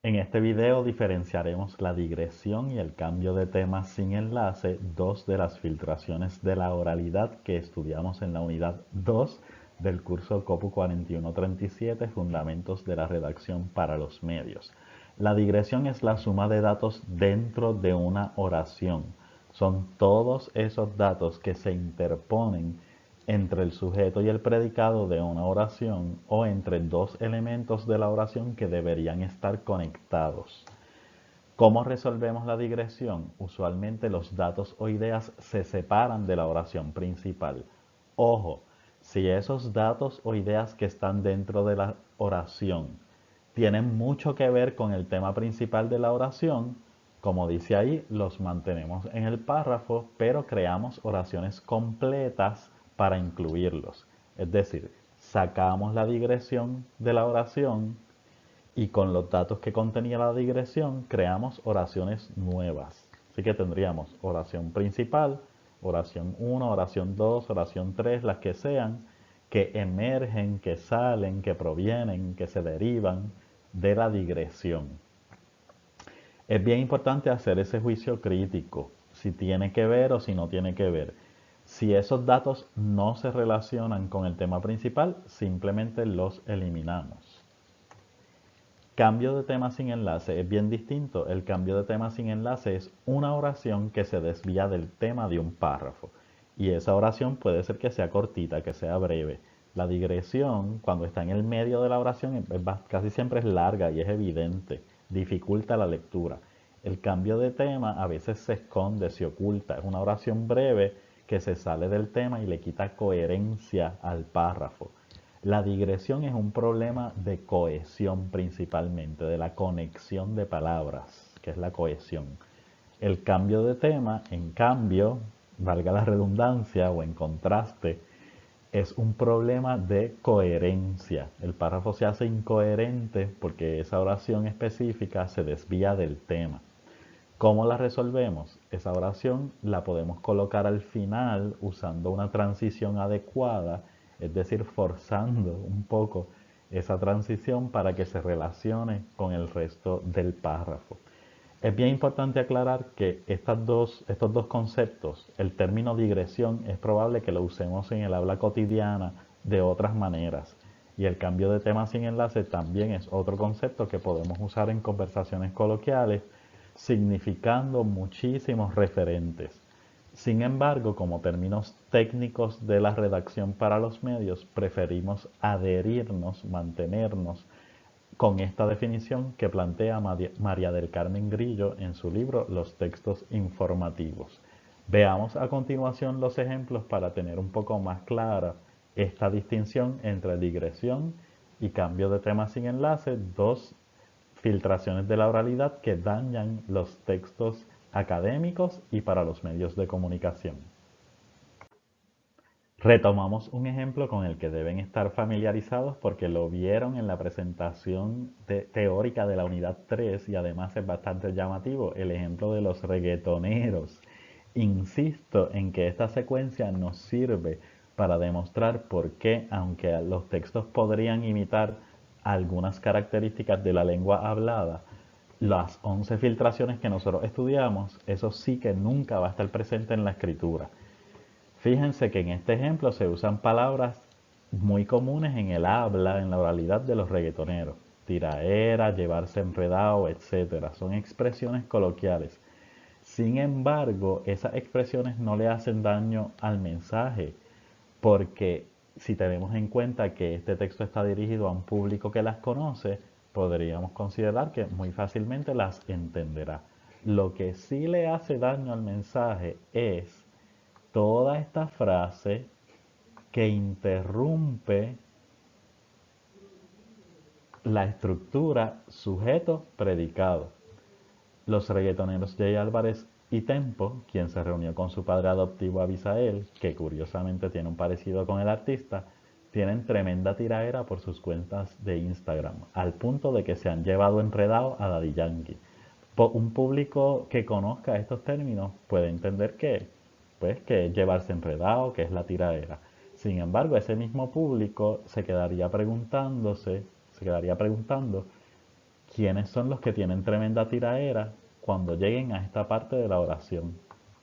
En este video diferenciaremos la digresión y el cambio de tema sin enlace, dos de las filtraciones de la oralidad que estudiamos en la unidad 2 del curso COPU 4137, Fundamentos de la Redacción para los Medios. La digresión es la suma de datos dentro de una oración. Son todos esos datos que se interponen entre el sujeto y el predicado de una oración o entre dos elementos de la oración que deberían estar conectados. ¿Cómo resolvemos la digresión? Usualmente los datos o ideas se separan de la oración principal. Ojo, si esos datos o ideas que están dentro de la oración tienen mucho que ver con el tema principal de la oración, como dice ahí, los mantenemos en el párrafo, pero creamos oraciones completas para incluirlos. Es decir, sacamos la digresión de la oración y con los datos que contenía la digresión creamos oraciones nuevas. Así que tendríamos oración principal, oración 1, oración 2, oración 3, las que sean, que emergen, que salen, que provienen, que se derivan de la digresión. Es bien importante hacer ese juicio crítico, si tiene que ver o si no tiene que ver. Si esos datos no se relacionan con el tema principal, simplemente los eliminamos. Cambio de tema sin enlace es bien distinto. El cambio de tema sin enlace es una oración que se desvía del tema de un párrafo. Y esa oración puede ser que sea cortita, que sea breve. La digresión, cuando está en el medio de la oración, casi siempre es larga y es evidente. Dificulta la lectura. El cambio de tema a veces se esconde, se oculta. Es una oración breve que se sale del tema y le quita coherencia al párrafo. La digresión es un problema de cohesión principalmente, de la conexión de palabras, que es la cohesión. El cambio de tema, en cambio, valga la redundancia o en contraste, es un problema de coherencia. El párrafo se hace incoherente porque esa oración específica se desvía del tema. ¿Cómo la resolvemos? Esa oración la podemos colocar al final usando una transición adecuada, es decir, forzando un poco esa transición para que se relacione con el resto del párrafo. Es bien importante aclarar que estos dos conceptos, el término digresión, es probable que lo usemos en el habla cotidiana de otras maneras. Y el cambio de tema sin enlace también es otro concepto que podemos usar en conversaciones coloquiales, significando muchísimos referentes. Sin embargo, como términos técnicos de la redacción para los medios, preferimos adherirnos, mantenernos con esta definición que plantea María del Carmen Grillo en su libro Los textos informativos. Veamos a continuación los ejemplos para tener un poco más clara esta distinción entre digresión y cambio de tema sin enlace, dos filtraciones de la oralidad que dañan los textos académicos y para los medios de comunicación. Retomamos un ejemplo con el que deben estar familiarizados porque lo vieron en la presentación teórica de la unidad 3 y además es bastante llamativo, el ejemplo de los reggaetoneros. Insisto en que esta secuencia nos sirve para demostrar por qué, aunque los textos podrían imitar algunas características de la lengua hablada, las 11 filtraciones que nosotros estudiamos, eso sí que nunca va a estar presente en la escritura. Fíjense que en este ejemplo se usan palabras muy comunes en el habla, en la oralidad de los reggaetoneros. Tiraera, llevarse enredado, etc. Son expresiones coloquiales. Sin embargo, esas expresiones no le hacen daño al mensaje, porque si tenemos en cuenta que este texto está dirigido a un público que las conoce, podríamos considerar que muy fácilmente las entenderá. Lo que sí le hace daño al mensaje es toda esta frase que interrumpe la estructura sujeto-predicado. Los reggaetoneros Jay Álvarez y Tempo, quien se reunió con su padre adoptivo Abisael, que curiosamente tiene un parecido con el artista, tienen tremenda tiraera por sus cuentas de Instagram, al punto de que se han llevado enredado a Daddy Yankee. Un público que conozca estos términos puede entender que es llevarse enredado, que es la tiraera. Sin embargo, ese mismo público se quedaría preguntando ¿quiénes son los que tienen tremenda tiraera cuando lleguen a esta parte de la oración?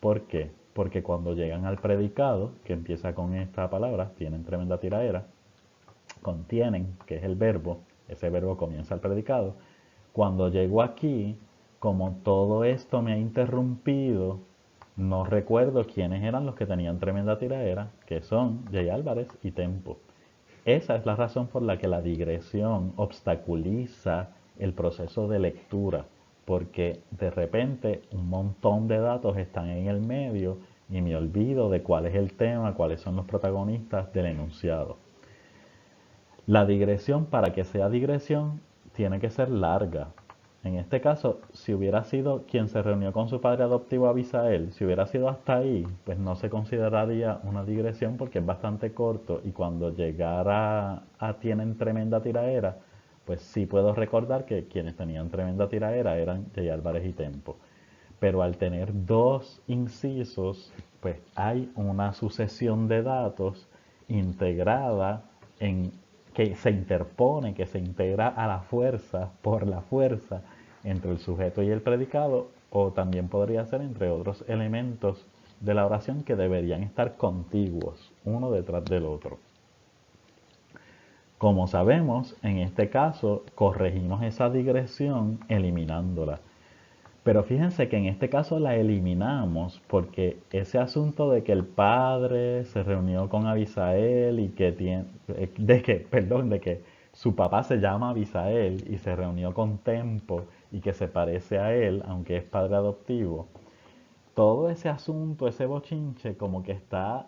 ¿Por qué? Porque cuando llegan al predicado, que empieza con esta palabra, tienen tremenda tiraera, contienen, que es el verbo, ese verbo comienza el predicado. Cuando llego aquí, como todo esto me ha interrumpido, no recuerdo quiénes eran los que tenían tremenda tiraera, que son Jay Álvarez y Tempo. Esa es la razón por la que la digresión obstaculiza el proceso de lectura, porque de repente un montón de datos están en el medio y me olvido de cuál es el tema, cuáles son los protagonistas del enunciado. La digresión, para que sea digresión, tiene que ser larga. En este caso, si hubiera sido quien se reunió con su padre adoptivo Abisael, si hubiera sido hasta ahí, pues no se consideraría una digresión porque es bastante corto y cuando llegara a tienen tremenda tiraera, pues sí puedo recordar que quienes tenían tremenda tiraera eran Jay Álvarez y Tempo. Pero al tener dos incisos, pues hay una sucesión de datos integrada en que se interpone, que se integra a la fuerza, por la fuerza, entre el sujeto y el predicado, o también podría ser entre otros elementos de la oración que deberían estar contiguos, uno detrás del otro. Como sabemos, en este caso corregimos esa digresión eliminándola. Pero fíjense que en este caso la eliminamos porque ese asunto de que el padre se reunió con Abisael y que de que su papá se llama Abisael y se reunió con Tempo y que se parece a él, aunque es padre adoptivo, todo ese asunto, ese bochinche como que está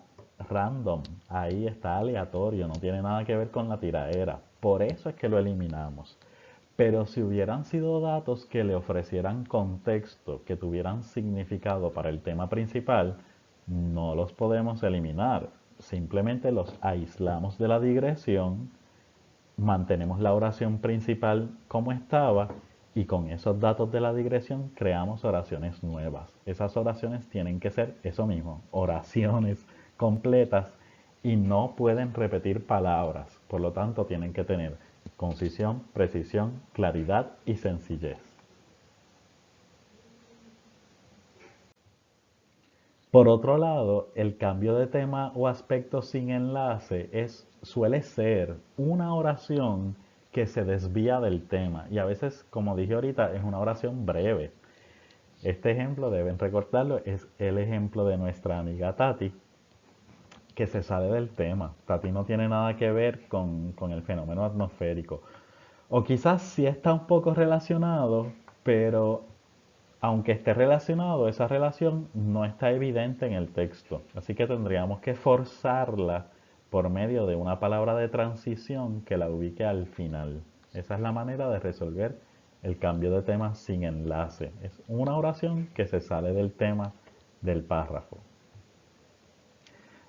random, ahí está aleatorio, no tiene nada que ver con la tiraera. Por eso es que lo eliminamos. Pero si hubieran sido datos que le ofrecieran contexto, que tuvieran significado para el tema principal, no los podemos eliminar. Simplemente los aislamos de la digresión, mantenemos la oración principal como estaba y con esos datos de la digresión creamos oraciones nuevas. Esas oraciones tienen que ser eso mismo, oraciones completas y no pueden repetir palabras. Por lo tanto, tienen que tener concisión, precisión, claridad y sencillez. Por otro lado, el cambio de tema o aspecto sin enlace suele ser una oración que se desvía del tema y a veces, como dije ahorita, es una oración breve. Este ejemplo, deben recordarlo, es el ejemplo de nuestra amiga Tati, que se sale del tema. Tati no tiene nada que ver con el fenómeno atmosférico. O quizás sí está un poco relacionado, pero aunque esté relacionado, esa relación no está evidente en el texto. Así que tendríamos que forzarla por medio de una palabra de transición que la ubique al final. Esa es la manera de resolver el cambio de tema sin enlace. Es una oración que se sale del tema del párrafo.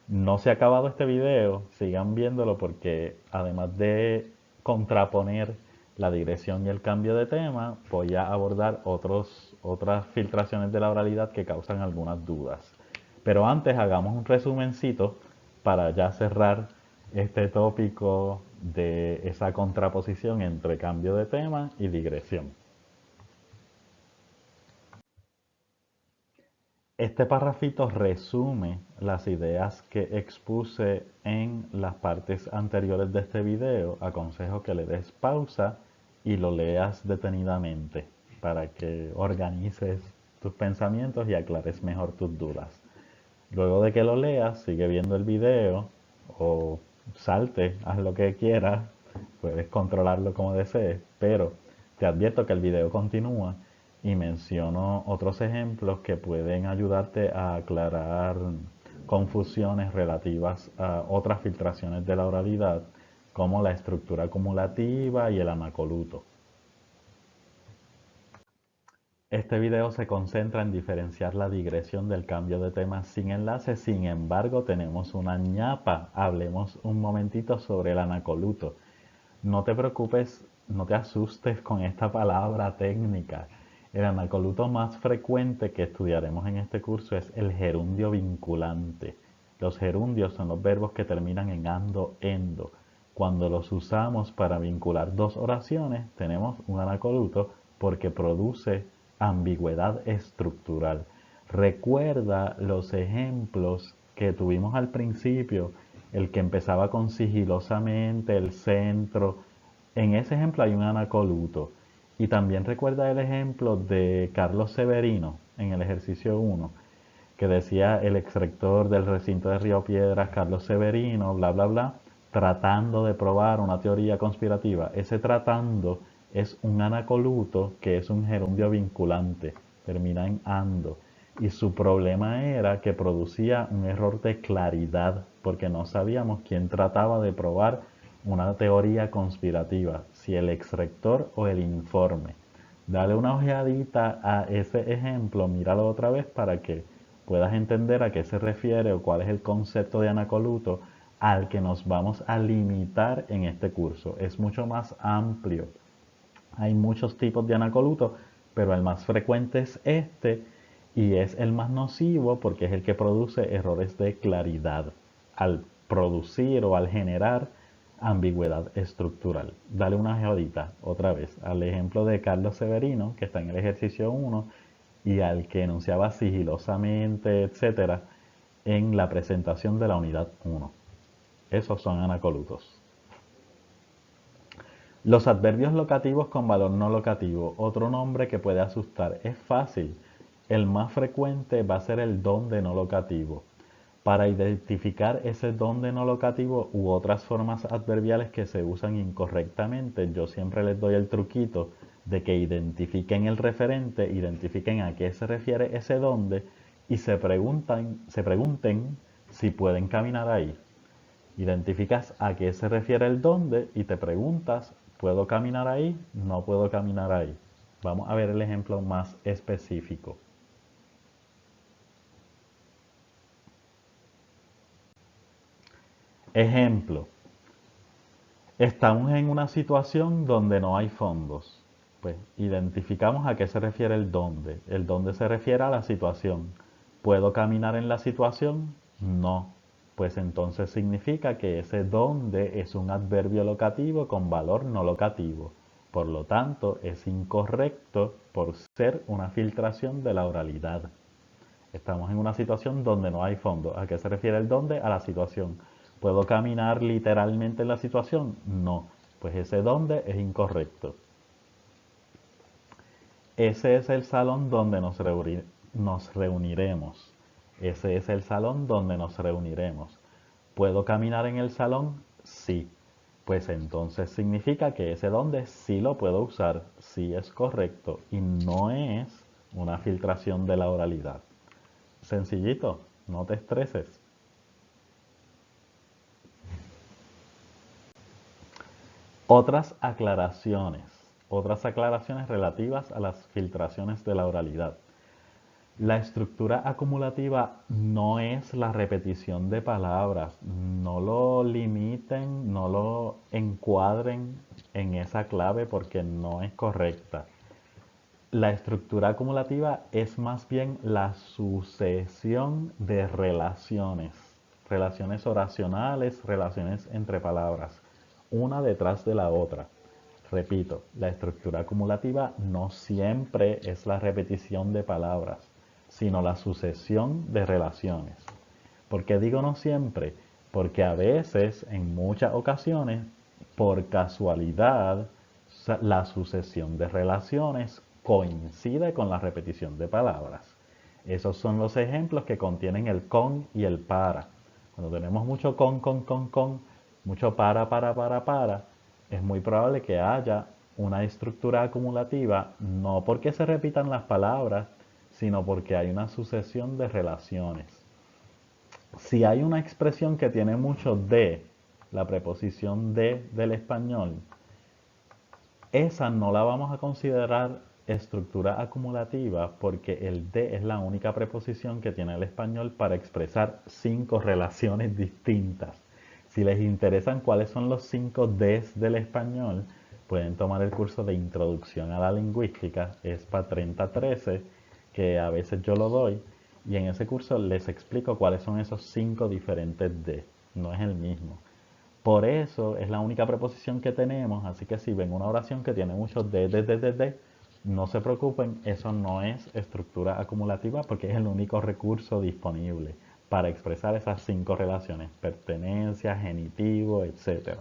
No se ha acabado este video, sigan viéndolo porque además de contraponer la digresión y el cambio de tema, voy a abordar otras filtraciones de la oralidad que causan algunas dudas. Pero antes hagamos un resumencito para ya cerrar este tópico de esa contraposición entre cambio de tema y digresión. Este párrafito resume las ideas que expuse en las partes anteriores de este video. Aconsejo que le des pausa y lo leas detenidamente para que organices tus pensamientos y aclares mejor tus dudas. Luego de que lo leas, sigue viendo el video o salte, haz lo que quieras, puedes controlarlo como desees, pero te advierto que el video continúa y menciono otros ejemplos que pueden ayudarte a aclarar confusiones relativas a otras filtraciones de la oralidad, como la estructura acumulativa y el anacoluto. Este video se concentra en diferenciar la digresión del cambio de tema sin enlace, sin embargo tenemos una ñapa. Hablemos un momentito sobre el anacoluto. No te preocupes, no te asustes con esta palabra técnica. El anacoluto más frecuente que estudiaremos en este curso es el gerundio vinculante. Los gerundios son los verbos que terminan en ando, endo. Cuando los usamos para vincular dos oraciones, tenemos un anacoluto porque produce ambigüedad estructural. Recuerda los ejemplos que tuvimos al principio, el que empezaba con sigilosamente, el centro. En ese ejemplo hay un anacoluto. Y también recuerda el ejemplo de Carlos Severino en el ejercicio 1, que decía el ex rector del recinto de Río Piedras, Carlos Severino, bla, bla, bla, tratando de probar una teoría conspirativa. Ese tratando es un anacoluto que es un gerundio vinculante, termina en ando. Y su problema era que producía un error de claridad, porque no sabíamos quién trataba de probar una teoría conspirativa, si el ex rector o el informe. Dale una ojeadita a ese ejemplo, míralo otra vez para que puedas entender a qué se refiere o cuál es el concepto de anacoluto al que nos vamos a limitar en este curso. Es mucho más amplio. Hay muchos tipos de anacoluto, pero el más frecuente es este y es el más nocivo porque es el que produce errores de claridad al producir o al generar ambigüedad estructural. Dale una geodita otra vez al ejemplo de Carlos Severino, que está en el ejercicio 1, y al que enunciaba sigilosamente, etcétera, en la presentación de la unidad 1. Esos son anacolutos. Los adverbios locativos con valor no locativo, otro nombre que puede asustar, es fácil. El más frecuente va a ser el donde no locativo. Para identificar ese donde no locativo u otras formas adverbiales que se usan incorrectamente, yo siempre les doy el truquito de que identifiquen el referente, identifiquen a qué se refiere ese donde y se pregunten si pueden caminar ahí. Identificas a qué se refiere el dónde y te preguntas, ¿puedo caminar ahí? No puedo caminar ahí. Vamos a ver el ejemplo más específico. Ejemplo. Estamos en una situación donde no hay fondos. Pues identificamos a qué se refiere el dónde. El dónde se refiere a la situación. ¿Puedo caminar en la situación? No. Pues entonces significa que ese dónde es un adverbio locativo con valor no locativo. Por lo tanto, es incorrecto por ser una filtración de la oralidad. Estamos en una situación donde no hay fondo. ¿A qué se refiere el dónde? A la situación. ¿Puedo caminar literalmente en la situación? No. Pues ese dónde es incorrecto. Ese es el salón donde nos reuniremos. Ese es el salón donde nos reuniremos. ¿Puedo caminar en el salón? Sí. Pues entonces significa que ese donde sí lo puedo usar, sí es correcto y no es una filtración de la oralidad. Sencillito, no te estreses. Otras aclaraciones relativas a las filtraciones de la oralidad. La estructura acumulativa no es la repetición de palabras. No lo limiten, no lo encuadren en esa clave porque no es correcta. La estructura acumulativa es más bien la sucesión de relaciones, relaciones oracionales, relaciones entre palabras, una detrás de la otra. Repito, la estructura acumulativa no siempre es la repetición de palabras, sino la sucesión de relaciones. ¿Por qué digo no siempre? Porque a veces, en muchas ocasiones, por casualidad, la sucesión de relaciones coincide con la repetición de palabras. Esos son los ejemplos que contienen el con y el para. Cuando tenemos mucho con, mucho para, es muy probable que haya una estructura acumulativa, no porque se repitan las palabras, sino porque hay una sucesión de relaciones. Si hay una expresión que tiene mucho de, la preposición de del español, esa no la vamos a considerar estructura acumulativa porque el de es la única preposición que tiene el español para expresar 5 relaciones distintas. Si les interesan cuáles son los 5 Ds del español, pueden tomar el curso de Introducción a la Lingüística, es para 3013, que a veces yo lo doy, y en ese curso les explico cuáles son esos 5 diferentes D. No es el mismo. Por eso es la única preposición que tenemos, así que si ven una oración que tiene muchos de, no se preocupen, eso no es estructura acumulativa porque es el único recurso disponible para expresar esas 5 relaciones: pertenencia, genitivo, etc.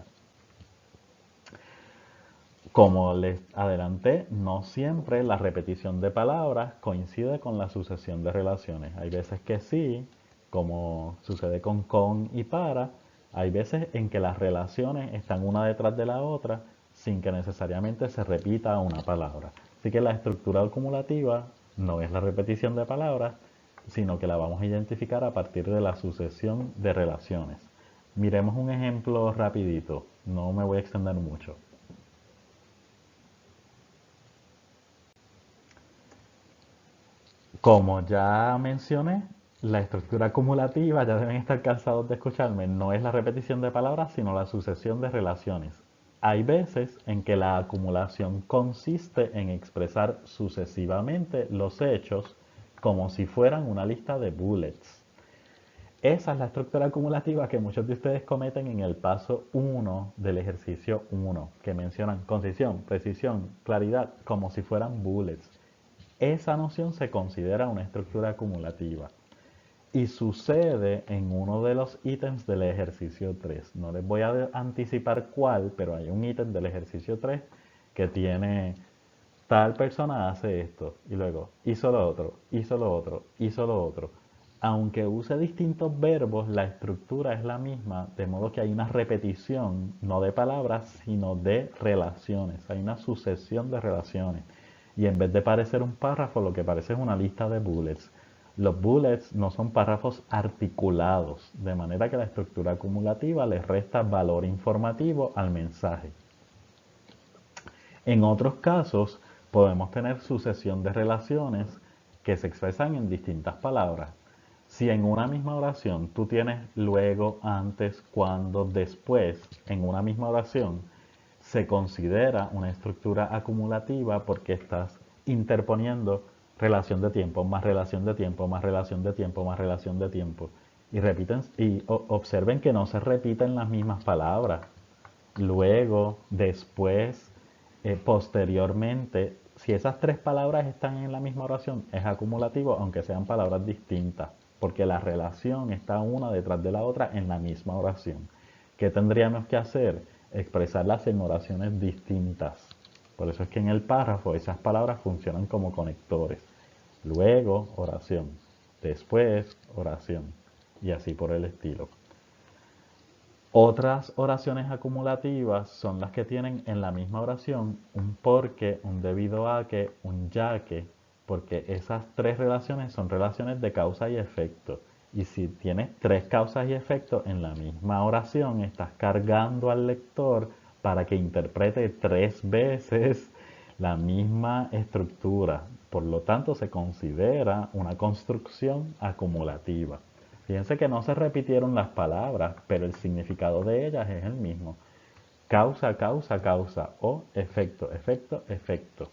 Como les adelanté, no siempre la repetición de palabras coincide con la sucesión de relaciones. Hay veces que sí, como sucede con y para. Hay veces en que las relaciones están una detrás de la otra sin que necesariamente se repita una palabra. Así que la estructura acumulativa no es la repetición de palabras, sino que la vamos a identificar a partir de la sucesión de relaciones. Miremos un ejemplo rapidito, no me voy a extender mucho. Como ya mencioné, la estructura acumulativa, ya deben estar cansados de escucharme, no es la repetición de palabras, sino la sucesión de relaciones. Hay veces en que la acumulación consiste en expresar sucesivamente los hechos como si fueran una lista de bullets. Esa es la estructura acumulativa que muchos de ustedes cometen en el paso 1 del ejercicio 1, que mencionan concisión, precisión, claridad, como si fueran bullets. Esa noción se considera una estructura acumulativa y sucede en uno de los ítems del ejercicio 3. No les voy a anticipar cuál, pero hay un ítem del ejercicio 3 que tiene tal persona hace esto y luego hizo lo otro, hizo lo otro, hizo lo otro. Aunque use distintos verbos, la estructura es la misma, de modo que hay una repetición, no de palabras, sino de relaciones. Hay una sucesión de relaciones. Y en vez de parecer un párrafo, lo que parece es una lista de bullets. Los bullets no son párrafos articulados, de manera que la estructura acumulativa les resta valor informativo al mensaje. En otros casos, podemos tener sucesión de relaciones que se expresan en distintas palabras. Si en una misma oración tú tienes luego, antes, cuando, después, en una misma oración, se considera una estructura acumulativa porque estás interponiendo relación de tiempo, más relación de tiempo, más relación de tiempo, más relación de tiempo. Y repiten y observen que no se repiten las mismas palabras. Luego, después, posteriormente, si esas 3 palabras están en la misma oración, es acumulativo, aunque sean palabras distintas, porque la relación está una detrás de la otra en la misma oración. ¿Qué tendríamos que hacer? Expresarlas en oraciones distintas. Por eso es que en el párrafo esas palabras funcionan como conectores. Luego, oración. Después, oración. Y así por el estilo. Otras oraciones acumulativas son las que tienen en la misma oración un porque, un debido a que, un ya que, porque esas 3 relaciones son relaciones de causa y efecto. Y si tienes 3 causas y efectos en la misma oración, estás cargando al lector para que interprete 3 veces la misma estructura. Por lo tanto, se considera una construcción acumulativa. Fíjense que no se repitieron las palabras, pero el significado de ellas es el mismo. Causa, causa, causa o efecto, efecto, efecto.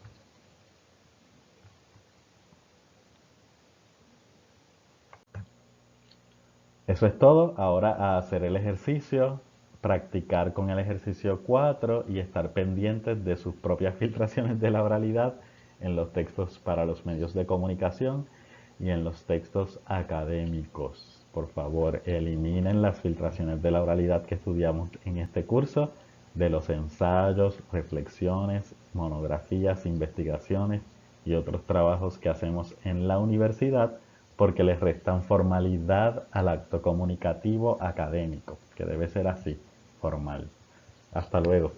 Eso es todo. Ahora a hacer el ejercicio, practicar con el ejercicio 4 y estar pendientes de sus propias filtraciones de la oralidad en los textos para los medios de comunicación y en los textos académicos. Por favor, eliminen las filtraciones de la oralidad que estudiamos en este curso de los ensayos, reflexiones, monografías, investigaciones y otros trabajos que hacemos en la universidad porque les restan formalidad al acto comunicativo académico, que debe ser así, formal. Hasta luego.